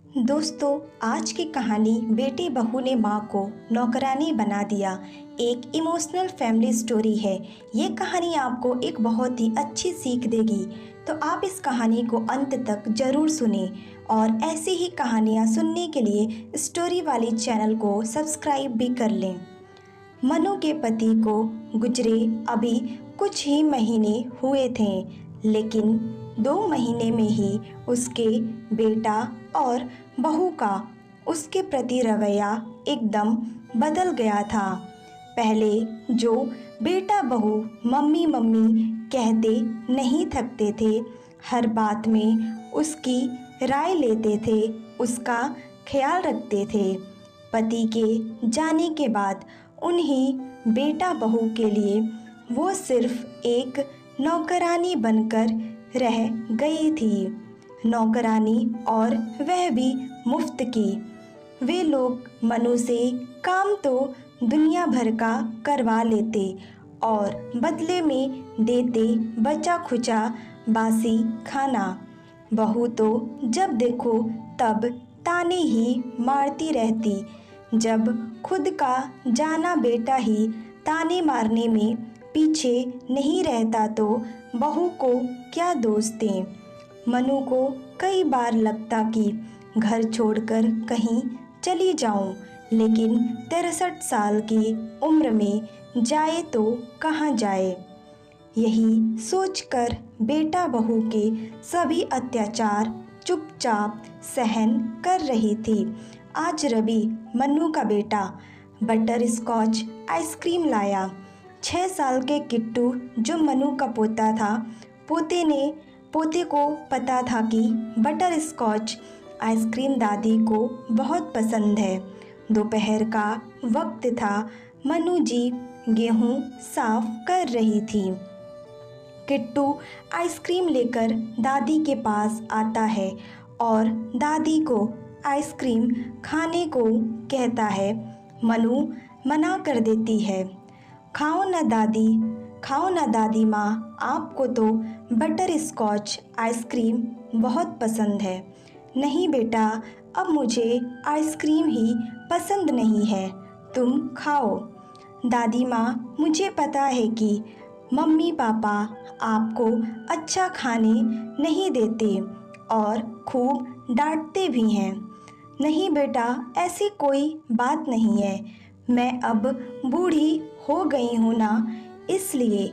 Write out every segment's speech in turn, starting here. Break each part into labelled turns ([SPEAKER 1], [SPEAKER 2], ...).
[SPEAKER 1] दोस्तों, आज की कहानी बेटे बहू ने माँ को नौकरानी बना दिया एक इमोशनल फैमिली स्टोरी है। ये कहानी आपको एक बहुत ही अच्छी सीख देगी, तो आप इस कहानी को अंत तक ज़रूर सुने और ऐसी ही कहानियाँ सुनने के लिए स्टोरी वाली चैनल को सब्सक्राइब भी कर लें। मनु के पति को गुजरे अभी कुछ ही महीने हुए थे, लेकिन 2 महीने में ही उसके बेटा और बहू का उसके प्रति रवैया एकदम बदल गया था। पहले जो बेटा बहू मम्मी मम्मी कहते नहीं थकते थे, हर बात में उसकी राय लेते थे, उसका ख्याल रखते थे। पति के जाने के बाद उन्हीं बेटा बहू के लिए वो सिर्फ एक नौकरानी बनकर रह गई थी। नौकरानी, और वह भी मुफ्त की। वे लोग मनु से काम तो दुनिया भर का करवा लेते और बदले में देते बचा खुचा बासी खाना। बहू तो जब देखो तब ताने ही मारती रहती। जब खुद का जाना बेटा ही ताने मारने में पीछे नहीं रहता तो बहू को क्या दोष दें। मनु को कई बार लगता कि घर छोड़कर कहीं चली जाऊं, लेकिन 63 साल की उम्र में जाए तो कहाँ जाए। यही सोचकर बेटा बहू के सभी अत्याचार चुपचाप सहन कर रही थी। आज रवि, मन्नू का बेटा, बटर स्कॉच आइसक्रीम लाया। 6 साल के किट्टू, जो मनु का पोता था, पोते को पता था कि बटर स्कॉच आइसक्रीम दादी को बहुत पसंद है। दोपहर का वक्त था। मनु जी गेहूं साफ कर रही थी। किट्टू आइसक्रीम लेकर दादी के पास आता है और दादी को आइसक्रीम खाने को कहता है। मनु मना कर देती है। खाओ ना दादी माँ, आपको तो बटर स्कॉच आइसक्रीम बहुत पसंद है। नहीं बेटा, अब मुझे आइसक्रीम ही पसंद नहीं है, तुम खाओ। दादी माँ, मुझे पता है कि मम्मी पापा आपको अच्छा खाने नहीं देते और खूब डांटते भी हैं। नहीं बेटा, ऐसी कोई बात नहीं है। मैं अब बूढ़ी हो गई हूँ ना, इसलिए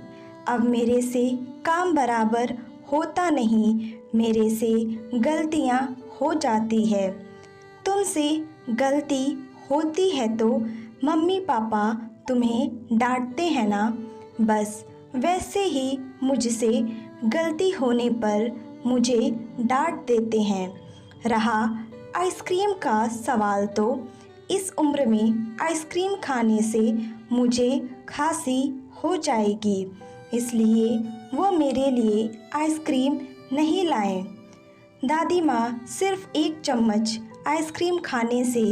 [SPEAKER 1] अब मेरे से काम बराबर होता नहीं, मेरे से गलतियाँ हो जाती है। तुमसे गलती होती है तो मम्मी पापा तुम्हें डांटते हैं ना, बस वैसे ही मुझसे गलती होने पर मुझे डांट देते हैं। रहा आइसक्रीम का सवाल, तो इस उम्र में आइसक्रीम खाने से मुझे खांसी हो जाएगी, इसलिए वो मेरे लिए आइसक्रीम नहीं लाए। दादी माँ, सिर्फ 1 चम्मच आइसक्रीम खाने से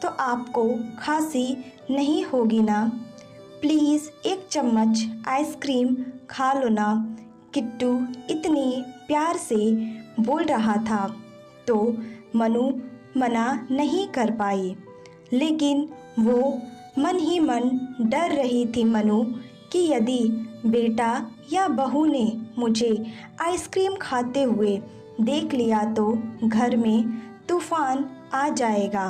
[SPEAKER 1] तो आपको खांसी नहीं होगी ना, प्लीज़ 1 चम्मच आइसक्रीम खा लो ना। किट्टू इतने प्यार से बोल रहा था तो मनु मना नहीं कर पाई, लेकिन वो मन ही मन डर रही थी मनु कि यदि बेटा या बहू ने मुझे आइसक्रीम खाते हुए देख लिया तो घर में तूफान आ जाएगा।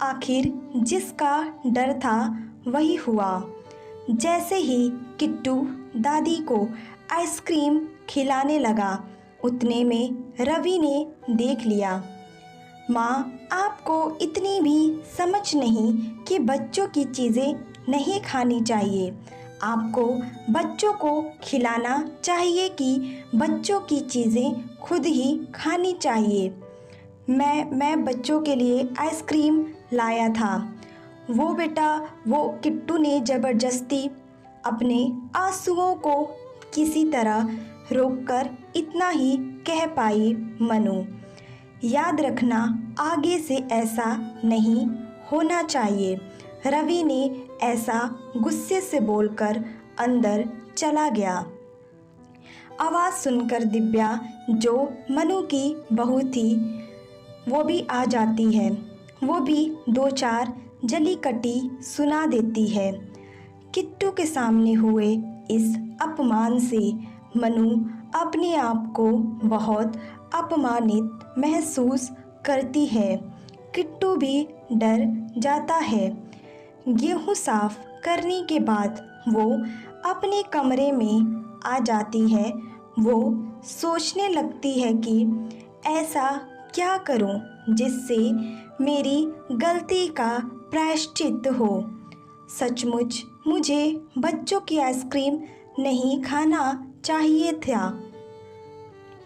[SPEAKER 1] आखिर जिसका डर था वही हुआ। जैसे ही किट्टू दादी को आइसक्रीम खिलाने लगा, उतने में रवि ने देख लिया। माँ, आपको इतनी भी समझ नहीं कि बच्चों की चीज़ें नहीं खानी चाहिए। आपको बच्चों को खिलाना चाहिए कि बच्चों की चीज़ें खुद ही खानी चाहिए। मैं बच्चों के लिए आइसक्रीम लाया था। वो किट्टू ने ज़बरदस्ती अपने आंसुओं को किसी तरह रोककर इतना ही कह पाई मनु। याद रखना, आगे से ऐसा नहीं होना चाहिए। रवि ने ऐसा गुस्से से बोलकर अंदर चला गया। आवाज़ सुनकर दिव्या, जो मनु की बहू थी, वो भी आ जाती है। वो भी दो चार जली कटी सुना देती है। किट्टू के सामने हुए इस अपमान से मनु अपने आप को बहुत अपमानित महसूस करती है। किट्टू भी डर जाता है। गेहूं साफ करने के बाद वो अपने कमरे में आ जाती है। वो सोचने लगती है कि ऐसा क्या करूं जिससे मेरी गलती का प्रायश्चित हो। सचमुच मुझे बच्चों की आइसक्रीम नहीं खाना चाहिए था,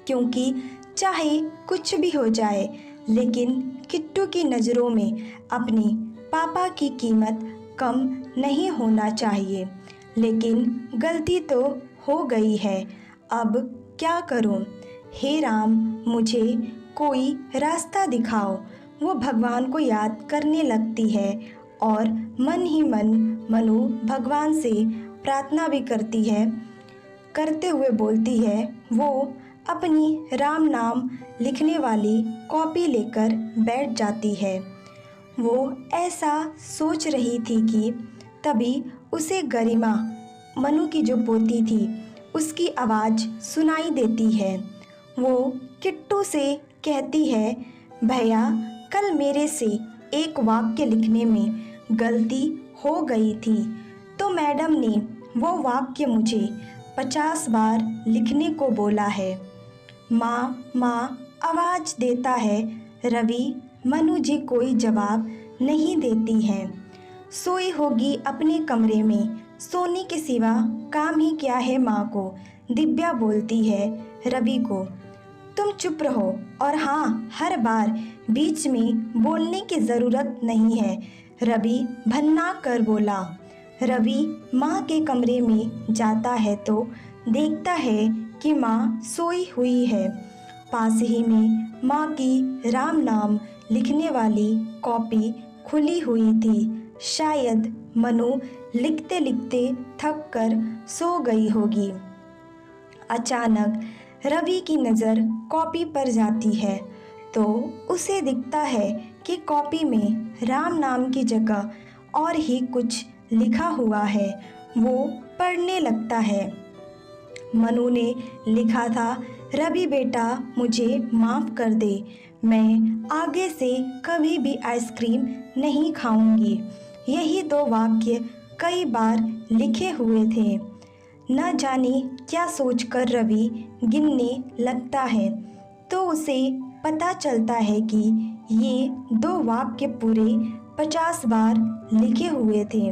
[SPEAKER 1] क्योंकि चाहे कुछ भी हो जाए लेकिन किट्टू की नज़रों में अपने पापा की कीमत कम नहीं होना चाहिए। लेकिन गलती तो हो गई है, अब क्या करूं? हे राम, मुझे कोई रास्ता दिखाओ। वो भगवान को याद करने लगती है और मन ही मन मनु भगवान से प्रार्थना भी करती है। करते हुए बोलती है, वो अपनी राम नाम लिखने वाली कॉपी लेकर बैठ जाती है। वो ऐसा सोच रही थी कि तभी उसे गरिमा, मनु की जो पोती थी, उसकी आवाज़ सुनाई देती है। वो किट्टू से कहती है, भैया कल मेरे से एक वाक्य लिखने में गलती हो गई थी, तो मैडम ने वो वाक्य मुझे 50 बार लिखने को बोला है। माँ माँ आवाज़ देता है रवि। मनु जी कोई जवाब नहीं देती है। सोई होगी अपने कमरे में, सोने के सिवा काम ही क्या है माँ को। दिव्या बोलती है रवि को, तुम चुप रहो और हाँ, हर बार बीच में बोलने की ज़रूरत नहीं है। रवि भन्ना कर बोला। रवि माँ के कमरे में जाता है तो देखता है कि माँ सोई हुई है। पास ही में माँ की राम नाम लिखने वाली कॉपी खुली हुई थी। शायद मनु लिखते लिखते थक कर सो गई होगी। अचानक रवि की नज़र कॉपी पर जाती है तो उसे दिखता है कि कॉपी में राम नाम की जगह और ही कुछ लिखा हुआ है। वो पढ़ने लगता है। मनु ने लिखा था, रवि बेटा मुझे माफ़ कर दे, मैं आगे से कभी भी आइसक्रीम नहीं खाऊंगी। यही दो वाक्य कई बार लिखे हुए थे। न जाने क्या सोचकर रवि गिनने लगता है तो उसे पता चलता है कि ये दो वाक्य पूरे 50 बार लिखे हुए थे।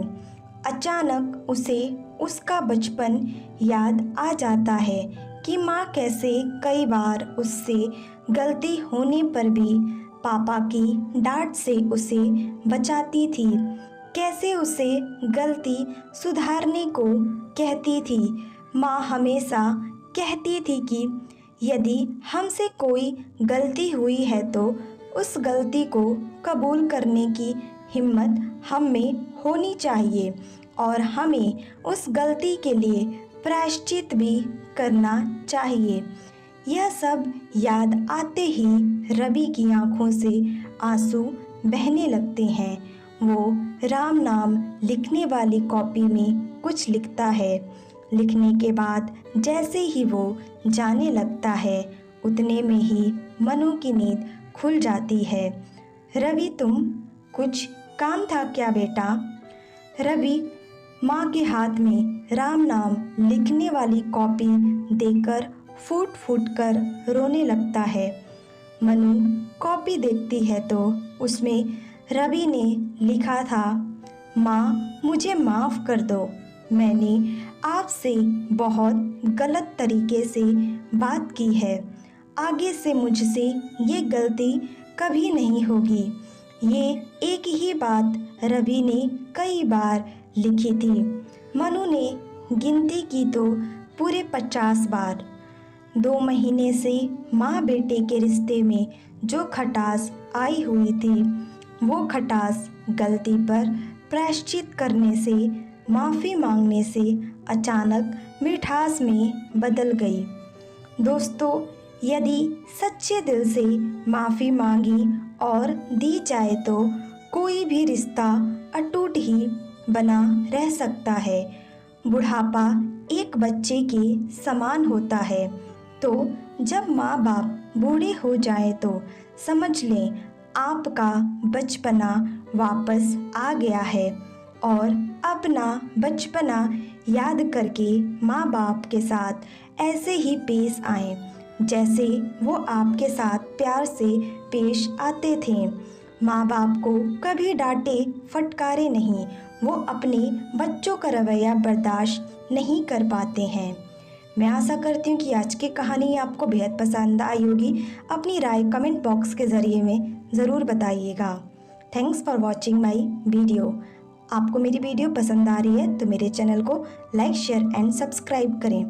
[SPEAKER 1] अचानक उसे उसका बचपन याद आ जाता है कि माँ कैसे कई बार उससे गलती होने पर भी पापा की डांट से उसे बचाती थी, कैसे उसे गलती सुधारने को कहती थी। माँ हमेशा कहती थी कि यदि हमसे कोई गलती हुई है तो उस गलती को कबूल करने की हिम्मत हम में होनी चाहिए और हमें उस गलती के लिए प्रायश्चित भी करना चाहिए। यह सब याद आते ही रवि की आंखों से आंसू बहने लगते हैं। वो राम नाम लिखने वाली कॉपी में कुछ लिखता है। लिखने के बाद जैसे ही वो जाने लगता है उतने में ही मनु की नींद खुल जाती है। रवि तुम कुछ काम था क्या बेटा? रवि माँ के हाथ में राम नाम लिखने वाली कॉपी देकर फूट फूट कर रोने लगता है। मनु कॉपी देखती है तो उसमें रवि ने लिखा था, माँ मुझे माफ़ कर दो, मैंने आपसे बहुत गलत तरीके से बात की है। आगे से मुझसे ये गलती कभी नहीं होगी। ये एक ही बात रवि ने कई बार लिखी थी। मनु ने गिनती की तो पूरे 50 बार। 2 महीने से माँ बेटे के रिश्ते में जो खटास आई हुई थी, वो खटास गलती पर प्रायश्चित करने से, माफ़ी मांगने से अचानक मिठास में बदल गई। दोस्तों, यदि सच्चे दिल से माफ़ी मांगी और दी जाए तो कोई भी रिश्ता अटूट ही बना रह सकता है। बुढ़ापा एक बच्चे के समान होता है, तो जब माँ बाप बूढ़े हो जाए तो समझ लें आपका बचपना वापस आ गया है। और अपना बचपना याद करके माँ बाप के साथ ऐसे ही पेश आएं जैसे वो आपके साथ प्यार से पेश आते थे। माँ बाप को कभी डांटे फटकारे नहीं, वो अपने बच्चों का रवैया बर्दाश्त नहीं कर पाते हैं। मैं आशा करती हूँ कि आज की कहानी आपको बेहद पसंद आई होगी। अपनी राय कमेंट बॉक्स के ज़रिए में ज़रूर बताइएगा। Thanks for watching my video. आपको मेरी वीडियो पसंद आ रही है तो मेरे चैनल को लाइक शेयर एंड सब्सक्राइब करें।